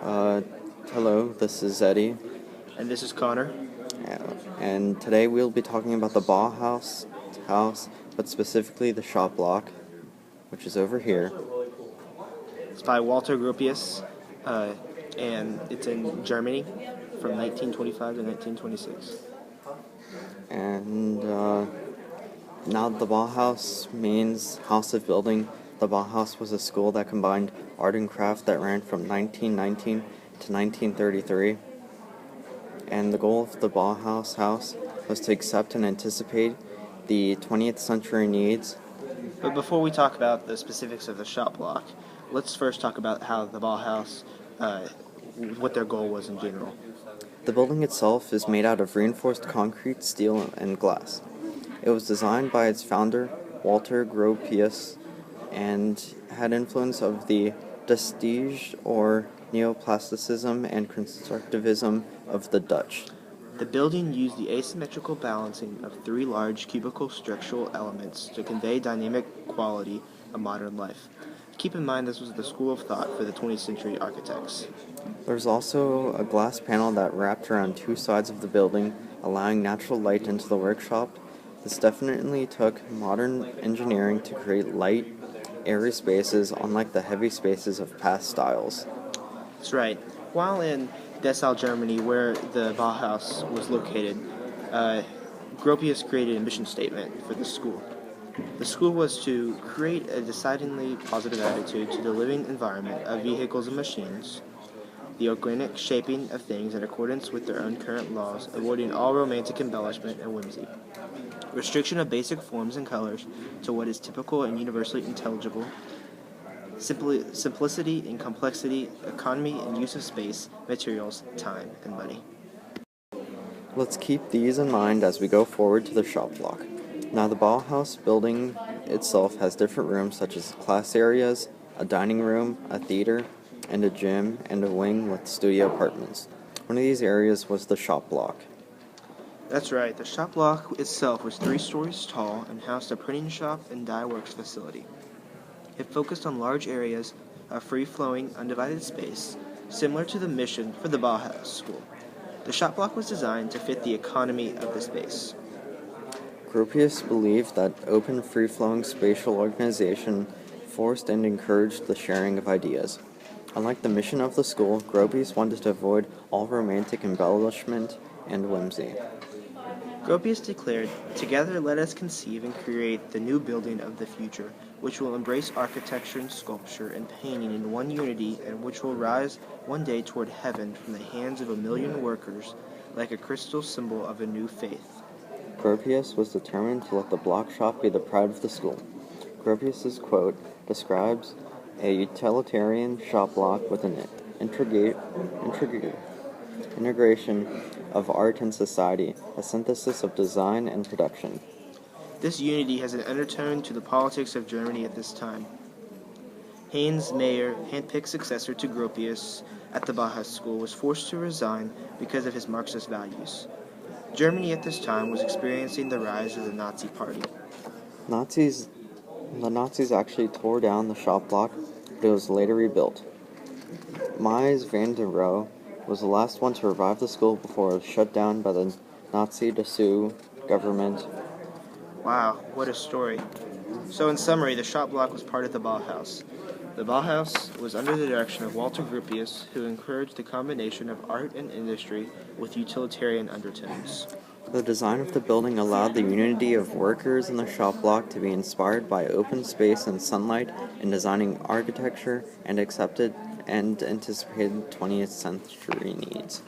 Uh, Hello, this is Eddie, And this is Connor. and today we'll be talking about the house, but specifically the shop block, which is over here. It's by Walter Gropius, and it's in Germany from 1925 to 1926. And now the Bauhaus means house of building. The Bauhaus was a school that combined art and craft that ran from 1919 to 1933. And the goal of the Bauhaus house was to accept and anticipate the 20th century needs. But before we talk about the specifics of the shop block, let's first talk about how the Bauhaus, what their goal was in general. The building itself is made out of reinforced concrete, steel, and glass. It was designed by its founder, Walter Gropius, and had influence of the Vestige or neoplasticism and constructivism of the Dutch. The building used the asymmetrical balancing of three large cubical structural elements to convey dynamic quality of modern life. Keep in mind this was the school of thought for the 20th century architects. There's also a glass panel that wrapped around two sides of the building, allowing natural light into the workshop. This definitely took modern engineering to create light, airy spaces, unlike the heavy spaces of past styles. That's right. While in Dessau, Germany, where the Bauhaus was located, Gropius created a mission statement for the school. The school was to create a decidedly positive attitude to the living environment of vehicles and machines, the organic shaping of things in accordance with their own current laws, avoiding all romantic embellishment and whimsy, restriction of basic forms and colors to what is typical and universally intelligible, simplicity and complexity, economy and use of space, materials, time, and money. Let's keep these in mind as we go forward to the shop block. Now, the Bauhaus building itself has different rooms such as class areas, a dining room, a theater, and a gym, and a wing with studio apartments. One of these areas was the shop block. That's right, the shop block itself was 3 stories tall and housed a printing shop and dye works facility. It focused on large areas of free-flowing, undivided space, similar to the mission for the Bauhaus School. The shop block was designed to fit the economy of the space. Gropius believed that open, free-flowing spatial organization forced and encouraged the sharing of ideas. Unlike the mission of the school, Gropius wanted to avoid all romantic embellishment and whimsy. Gropius declared, "Together let us conceive and create the new building of the future, which will embrace architecture and sculpture and painting in one unity and which will rise one day toward heaven from the hands of a million workers like a crystal symbol of a new faith." Gropius was determined to let the block shop be the pride of the school. Gropius's quote describes a utilitarian shop block with an integration of art and society, a synthesis of design and production. This unity has an undertone to the politics of Germany at this time. Heinz Mayer, handpicked successor to Gropius at the Bauhaus School, was forced to resign because of his Marxist values. Germany at this time was experiencing the rise of the Nazi Party. The Nazis actually tore down the shop block, but it was later rebuilt. Mies van der Rohe was the last one to revive the school before it was shut down by the Nazi Dessau government. Wow, what a story. So in summary, the shop block was part of the Bauhaus. The Bauhaus was under the direction of Walter Gropius, who encouraged the combination of art and industry with utilitarian undertones. The design of the building allowed the unity of workers in the shop block to be inspired by open space and sunlight in designing architecture and accepted and anticipated 20th century needs.